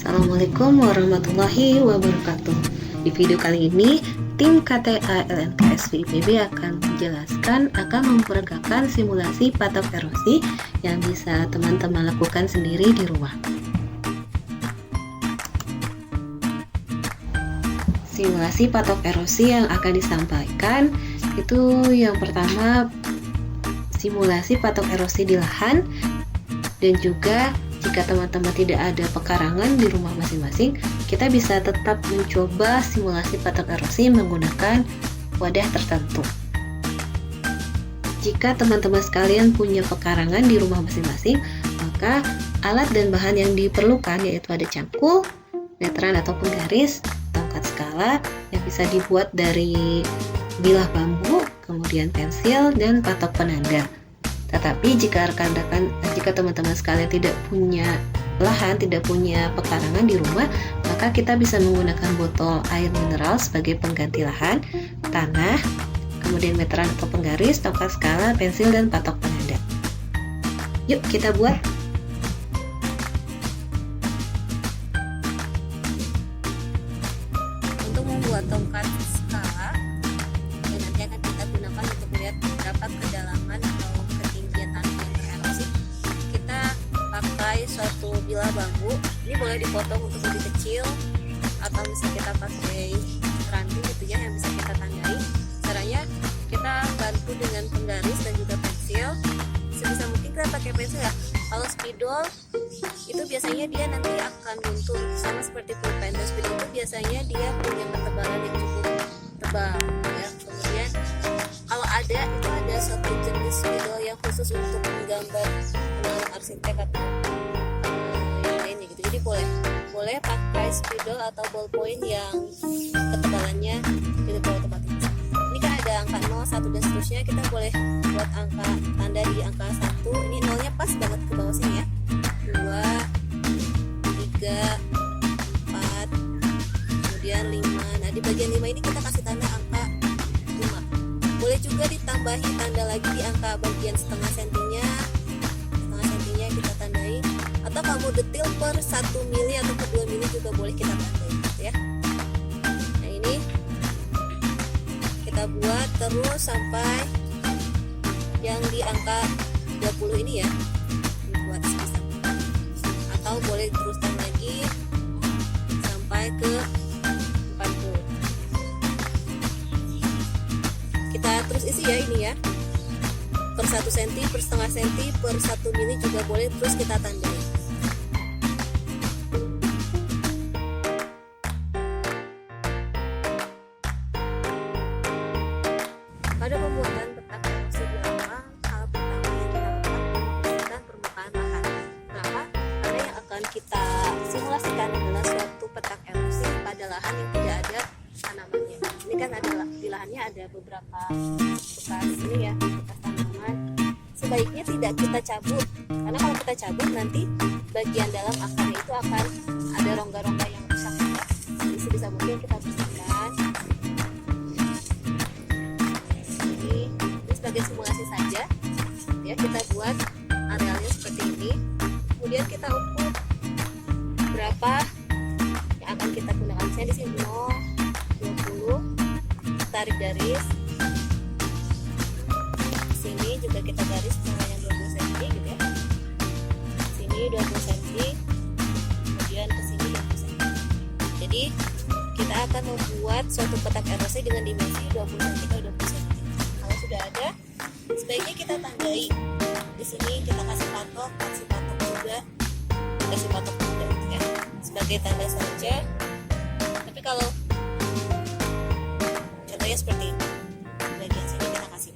Assalamualaikum warahmatullahi wabarakatuh. Di video kali ini, tim KTA LNKS IPB akan memperagakan simulasi patok erosi yang bisa teman-teman lakukan sendiri di rumah. Simulasi patok erosi yang akan disampaikan itu yang pertama, simulasi patok erosi di lahan, dan juga jika teman-teman tidak ada pekarangan di rumah masing-masing, kita bisa tetap mencoba simulasi patok erosi menggunakan wadah tertentu. Jika teman-teman sekalian punya pekarangan di rumah masing-masing, maka alat dan bahan yang diperlukan yaitu ada cangkul, meteran atau penggaris, tongkat skala yang bisa dibuat dari bilah bambu, kemudian pensil, dan patok penanda. Tetapi jika teman-teman sekalian tidak punya lahan, tidak punya pekarangan di rumah, maka kita bisa menggunakan botol air mineral sebagai pengganti lahan, tanah, kemudian meteran atau penggaris, tongkat skala, pensil, dan patok penanda. Yuk kita buat. Untuk membuat tongkat skala, yang nanti akan kita gunakan untuk melihat berapa kedalaman atau ketinggian tanah yang tererosi, kita pakai suatu bilah bambu. Ini boleh dipotong untuk lebih kecil, atau bisa kita pakai ranting gitu ya, yang bisa kita tandai. Caranya kita bantu dengan penggaris dan juga pensil. Sebisa mungkin kita pakai pensil ya. Kalau spidol itu biasanya dia nanti akan luntur, sama seperti pulpen. Dan spidol itu biasanya dia punya ketebalan yang cukup tebal ya. Kemudian kalau ada suatu jenis spidol yang khusus untuk menggambar arsitek atau yang lainnya gitu. Jadi boleh pakai spidol atau ballpoint yang ketebalannya tidak terlalu tebal. Ini kan ada angka 0, 1 dan seterusnya. Kita boleh buat angka tanda di angka 1. Ini nolnya pas banget ke bawah sini ya. 2, 3, 4, kemudian 5. Nah di bagian 5 ini kita kasih tanda angka 5. Boleh juga ditambahi tanda lagi di angka bagian setengah sentinya kita tandai, atau kamu detil per 1 mili atau per 2 mili juga boleh kita tandai gitu ya. Nah ini kita buat terus sampai yang di angka 20 ini ya, dibuat sebisa, atau boleh teruskan lagi sampai ke 40. Kita terus isi ya ini ya, per 1 cm, per setengah cm, per 1 mili juga boleh, terus kita tandai. Pada pembuatan petak erosi di lapangan, hal pertama yang kita lakukan membersihkan permukaan lahan. Kenapa? Karena yang akan kita simulasikan adalah suatu petak erosi pada lahan yang tidak ada tanamannya. Ini kan di lahannya ada beberapa bekas ini ya, bekas tanaman. Sebaiknya tidak kita cabut, karena kalau kita cabut nanti bagian dalam akarnya itu akan ada rongga-rongga yang rusak ya. Jadi sebisa mungkin kita bersihkan. Ini sebagai simulasi saja ya, kita buat arealnya seperti ini. Kemudian kita ukur berapa yang akan kita gunakan. Saya di sini 0, 20, tarik garis. Sini juga kita garis yang 20 cm gitu ya. Sini 20 cm, kemudian ke sini 20 cm. Jadi kita akan membuat suatu petak erosi dengan dimensi 20 cm ke 20 cm. Kalau sudah ada, sebaiknya kita tandai. Di sini kita kasih patok juga, kasih patok juga gitu ya, sebagai tanda saja. Tapi kalau contohnya seperti ini, bagian sini kita kasih.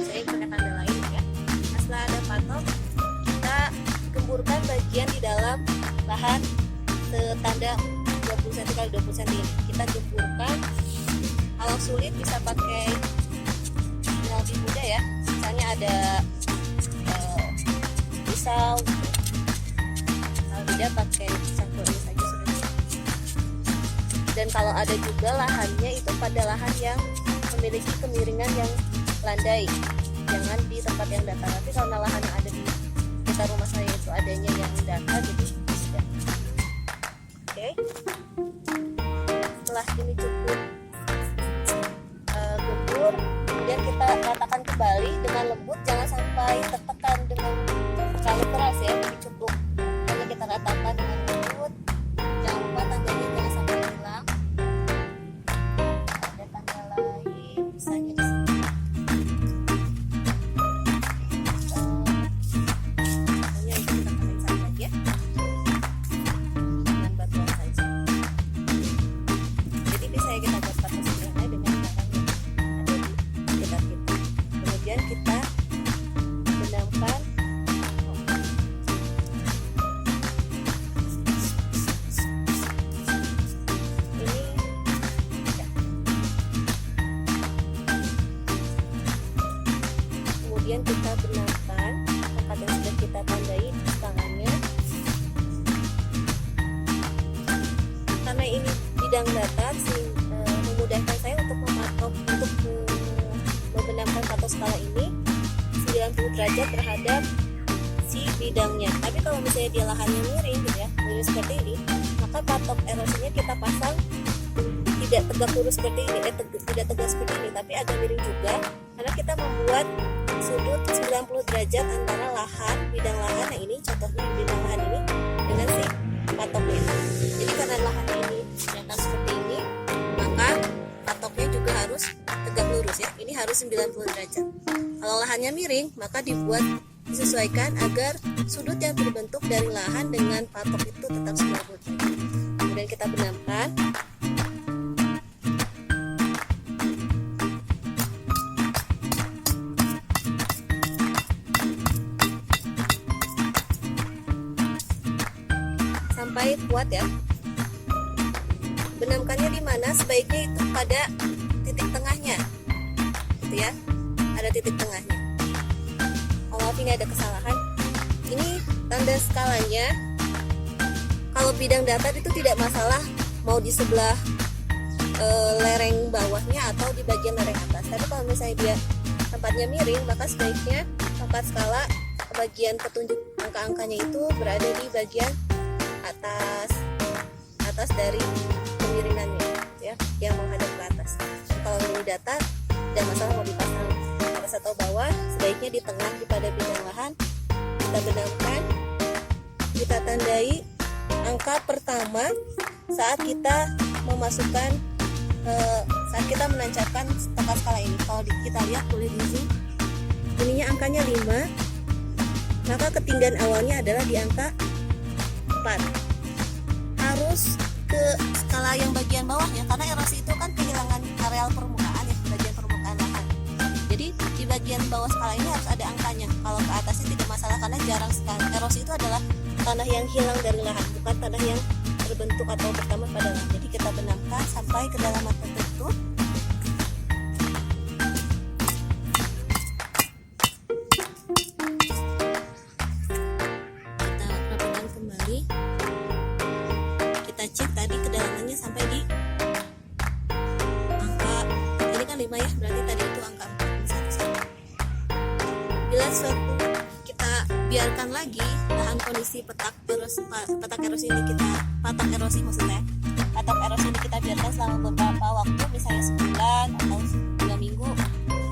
Saya pakai tanda lain ya. Nah, setelah ada patok, kita gemburkan bagian di dalam lahan setanda 20 cm x 20 cm ini. Kita gemburkan. Kalau sulit bisa pakai yang lebih mudah ya. Misalnya ada pisau. Kalau tidak pakai cangkul ini saja sudah. Dan kalau ada juga lahannya itu pada lahan yang memiliki kemiringan yang landai. jangan di tempat yang datar. Tapi karena lahan yang ada di sekitar rumah saya itu adanya yang datar, jadi tidak. Oke. Setelah ini cukup gembur, kemudian kita ratakan kembali dengan lembut, jangan sampai tertekan dengan terlalu keras ya. Jadi cukup hanya kita ratakan dengan lembut. Jangan lupa tandanya jangan sampai hilang. Ada tanda lain, misalnya di sini. Hanya itu kita tambahin saja ya, dengan batuan saja. Jadi bisa kita buat pakai sederhana dengan barang yang ada di sekitar kita. Kemudian kita benamkan ini ya. Kemudian kita benamkan tempat yang sudah kita tandai di tangannya. Karena ini bidang datar memudahkan saya untuk membenamkan patok skala ini 90 derajat terhadap si bidangnya. Tapi kalau misalnya dia lahannya miring gitu ya, miring seperti ini, maka patok erosinya kita pasang tidak tegak lurus seperti ini, tidak tegak seperti ini, tapi agak miring juga, karena kita membuat sudut 90 derajat antara lahan, bidang lahan, nah ini contohnya bidang lahan ini dengan si patoknya. Jadi karena lahan ini datar seperti ini, maka patoknya juga harus tegak lurus ya. Ini harus 90 derajat. Kalau lahannya miring, maka disesuaikan agar sudut yang terbentuk dari lahan dengan patok itu tetap 90 derajat. Kemudian kita benamkan. Sampai kuat ya. Benamkannya di mana? Sebaiknya itu pada titik tengahnya, gitu ya. Ada titik tengahnya. Kalau ini ada kesalahan, ini tanda skalanya. Kalau bidang datar itu tidak masalah mau di sebelah lereng bawahnya atau di bagian lereng atas. Tapi kalau misalnya dia tempatnya miring, maka sebaiknya tongkat skala bagian petunjuk angka-angkanya itu berada di bagian atas dari kemiringannya ya, yang menghadap ke atas. Dan kalau ini datar, tidak masalah mau dipasang atas atau bawah, sebaiknya di tengah pada bidang lahan. Kita benamkan, kita tandai angka pertama saat kita memasukkan saat kita menancapkan tongkat skala ini. Kalau kita lihat boleh di zoom, ininya angkanya 5, maka ketinggian awalnya adalah di angka 4. Harus ke skala yang bagian bawah ya, karena erosi itu kan kehilangan areal permukaan ya, bagian permukaan lahan. Jadi di bagian bawah skala ini harus ada angkanya. Kalau ke atasnya tidak masalah, karena jarang sekali. Erosi itu adalah tanah yang hilang dari lahan, bukan tanah yang terbentuk atau bertambah pada lahan. Jadi kita benamkan sampai kedalaman tertentu. Kita rapikan kembali. Kita cek tadi kedalamannya sampai di angka, ini kan 5 ya, berarti tadi itu angka 4. Bila suatu kita biarkan lagi lahan kondisi patok erosi ini patok erosi ini kita biarkan selama beberapa waktu, misalnya sebulan atau 2 minggu,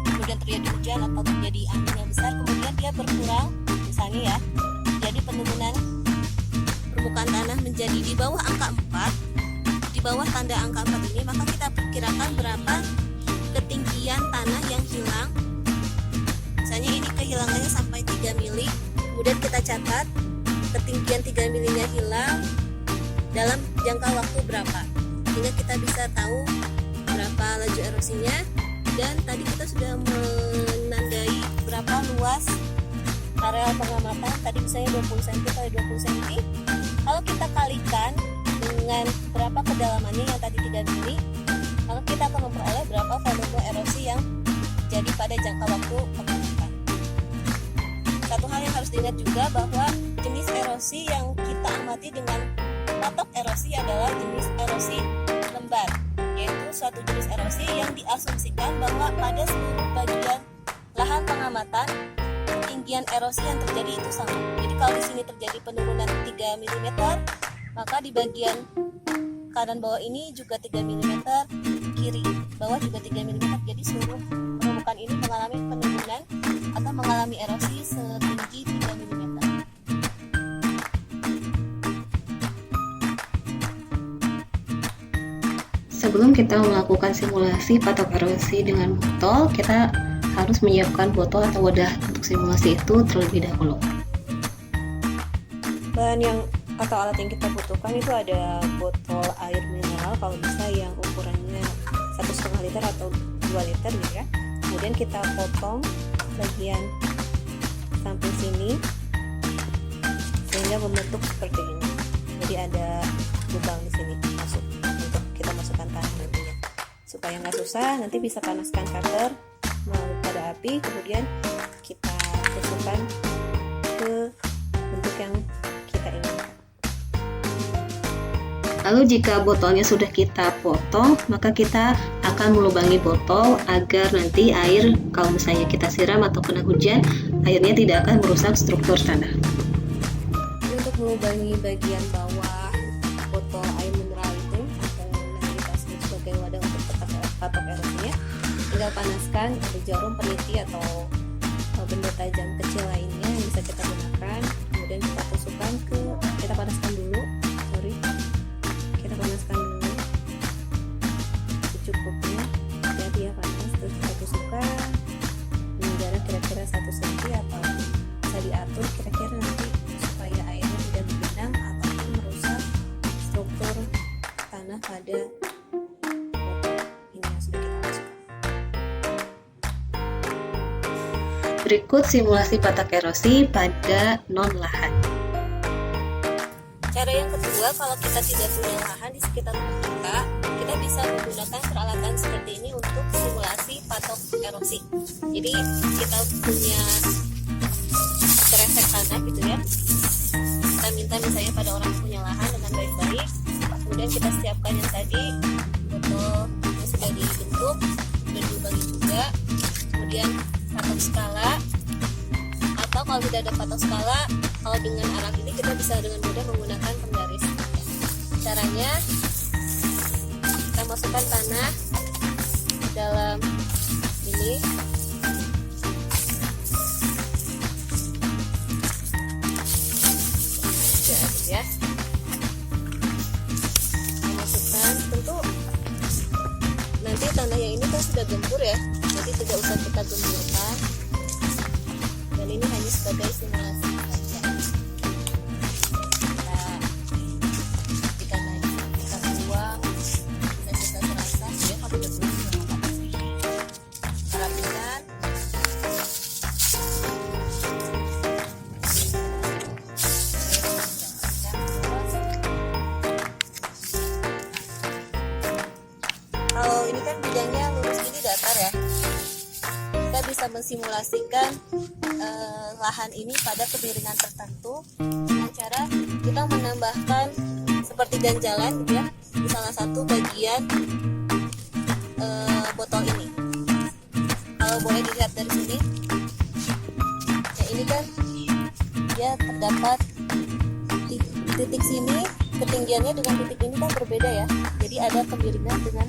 kemudian terjadi hujan atau terjadi angin yang besar, kemudian dia berkurang misalnya ya, jadi penurunan permukaan tanah menjadi di bawah angka 4, di bawah tanda angka 4 ini, maka kita perkirakan berapa ketinggian tanah yang hilang. Misalnya ini kehilangannya sampai 3 mili, kemudian kita catat ketinggian 3 milinya hilang dalam jangka waktu berapa, sehingga kita bisa tahu berapa laju erosinya. Dan tadi kita sudah menandai berapa luas areal pengamatan, tadi misalnya 20 cm kali 20 cm. Kalau kita kalikan dengan berapa kedalamannya yang tadi 3 mili, maka kita akan memperoleh berapa volume erosi yang jadi pada jangka waktu pengamatan. Satu hal yang harus diingat juga bahwa jenis erosi yang kita amati dengan patok erosi adalah jenis erosi lembar, yaitu suatu jenis erosi yang diasumsikan bahwa pada seluruh bagian lahan pengamatan ketinggian erosi yang terjadi itu sama. Jadi kalau di sini terjadi penurunan 3 mm, maka di bagian kanan bawah ini juga 3 mm, kiri bawah juga 3 mm. Jadi seluruh permukaan ini mengalami penurunan atau mengalami erosi setinggi 3 mm. Sebelum kita melakukan simulasi patok erosi dengan botol, kita harus menyiapkan botol atau wadah untuk simulasi itu terlebih dahulu. Bahan yang atau alat yang kita butuhkan itu ada botol air mineral, kalau bisa yang ukurannya 1,5 liter atau 2 liter gitu ya. Kemudian kita potong bagian samping sini sehingga membentuk seperti ini. Jadi ada lubang di sini masuk untuk kita masukkan tanah nantinya. Supaya nggak susah, nanti bisa panaskan cutter pada api, kemudian kita tusukkan ke bentuk yang kita inginkan. Lalu jika botolnya sudah kita potong, maka kita akan melubangi botol agar nanti air, kalau misalnya kita siram atau kena hujan, airnya tidak akan merusak struktur tanah. Jadi untuk melubangi bagian bawah botol air mineral itu, atau nanti dipasang sebagai wadah untuk patok erosinya, tinggal panaskan ada jarum, peniti atau benda tajam kecil lainnya yang bisa kita gunakan. Kemudian kita tusukkan kita panaskan dulu, kita panaskan dulu secukupnya, hati-hati ya panas. Terus kita tusukkan dengan jarak kira-kira 1 cm atau bisa diatur kira-kira nanti supaya airnya tidak bergenang ataupun merusak struktur tanah pada Berikut simulasi patok erosi pada non-lahan. Cara yang kedua, kalau kita tidak punya lahan di sekitar rumah kita bisa menggunakan peralatan seperti ini untuk simulasi patok erosi. Jadi kita punya kresek tanah gitu ya. Kita minta misalnya pada orang punya lahan dengan baik-baik. Kemudian kita siapkan yang tadi botol yang sudah dibentuk, sudah dilubangi juga. Kemudian patok skala, atau kalau tidak ada patok skala, kalau dengan alat ini kita bisa dengan mudah menggunakan penggaris. Caranya, kita masukkan tanah ke dalam ini, ya. Kita masukkan, tentu nanti tanahnya ini kan sudah gembur ya, jadi tidak usah kita gemburkan. Dan ini hanya sebagai simulasi saja. Kita buang, kita serasa ya, kalau udah rapikan. Kalau ini kan bidangnya lurus ini datar ya, kita bisa mensimulasikan lahan ini pada kemiringan tertentu dengan cara kita menambahkan seperti ganjalan gitu ya di salah satu bagian botol ini. Kalau boleh dilihat dari sini ya, ini kan dia terdapat titik sini, ketinggiannya dengan titik ini kan berbeda ya, jadi ada kemiringan dengan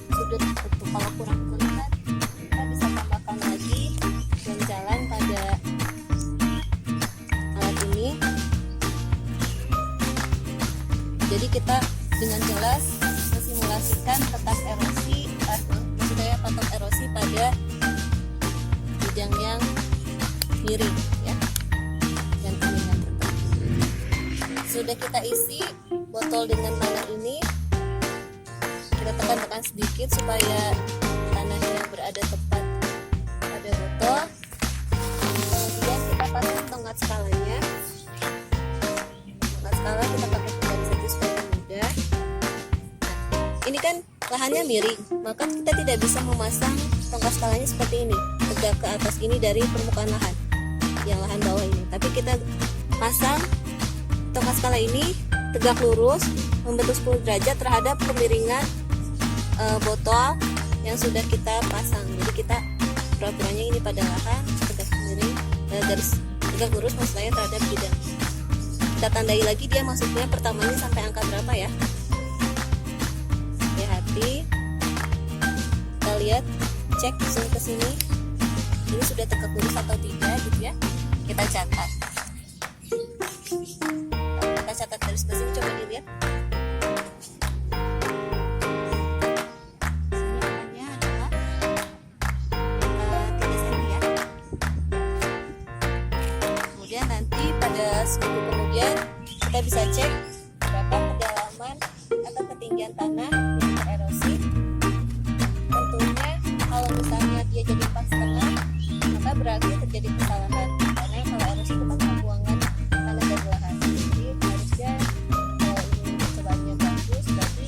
sudut bentuk. Kalau kurang kelihatan, kita bisa tambahkan lagi ganjalan pada alat ini. Jadi kita dengan jelas mensimulasikan patok erosi, maksudnya patok erosi pada bidang yang miring ya, dan kemiringan tertentu. Sudah kita isi botol dengan tanah ini, kita tekan-tekan sedikit supaya tanahnya berada tepat pada botol. Kemudian kita pasang tongkat skalanya. Tongkat skala kita pakai penggaris saja supaya mudah. Nah, ini kan lahannya miring, maka kita tidak bisa memasang tongkat skalanya seperti ini, tegak ke atas ini dari permukaan lahan, yang lahan bawah ini. Tapi kita pasang tongkat skala ini tegak lurus, membentuk 10 derajat terhadap kemiringan botol yang sudah kita pasang. Jadi kita peraturannya ini pada lahan tegak miring, garis tegak lurus maksud saya terhadap bidang. Kita tandai lagi dia masuknya pertamanya sampai angka berapa ya. Hati-hati. Kita lihat, cek zoom ke sini. Ini sudah tegak lurus atau tidak gitu ya. Kita catat. Kita catat garis ke sini, coba dilihat. Nanti pada seminggu kemudian kita bisa cek berapa kedalaman atau ketinggian tanah yang tererosi. Tentunya kalau misalnya dia jadi 4,5, maka berarti terjadi kesalahan, karena kalau erosi itu kan pembuangan tanah dari lahan. Jadi harusnya kalau ini percobaannya bagus, berarti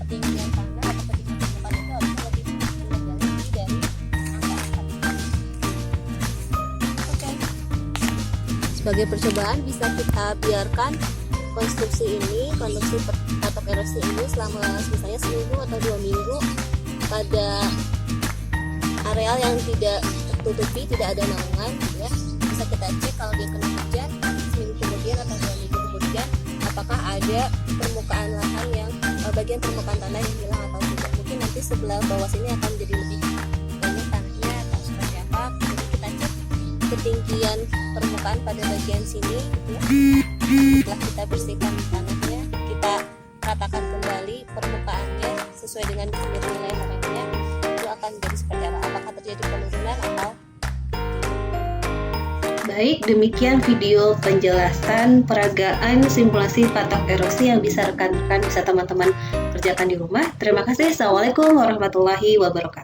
ketinggian tanah atau ketinggian permukaan itu harusnya lebih rendah dari angka-angka. Sebagai percobaan bisa kita biarkan konstruksi patok erosi ini selama misalnya seminggu atau 2 minggu pada areal yang tidak tertutupi, tidak ada naungan gitu ya. Bisa kita cek kalau dia kena hujan seminggu kemudian atau 2 minggu kemudian, apakah ada permukaan lahan yang bagian permukaan tanah yang hilang atau tidak. Mungkin nanti sebelah bawah sini akan jadi lebih banyak tanahnya atau seperti apa. Jadi kita cek ketinggian permukaan pada bagian sini gitu ya. Setelah kita bersihkan tanahnya, kita ratakan kembali permukaannya sesuai dengan nilai HMM-nya, itu akan jadi seperti apa, apakah terjadi penurunan atau. Baik, demikian video penjelasan peragaan simulasi patok erosi yang bisa rekan-rekan, bisa teman-teman kerjakan di rumah. Terima kasih. Assalamualaikum warahmatullahi wabarakatuh.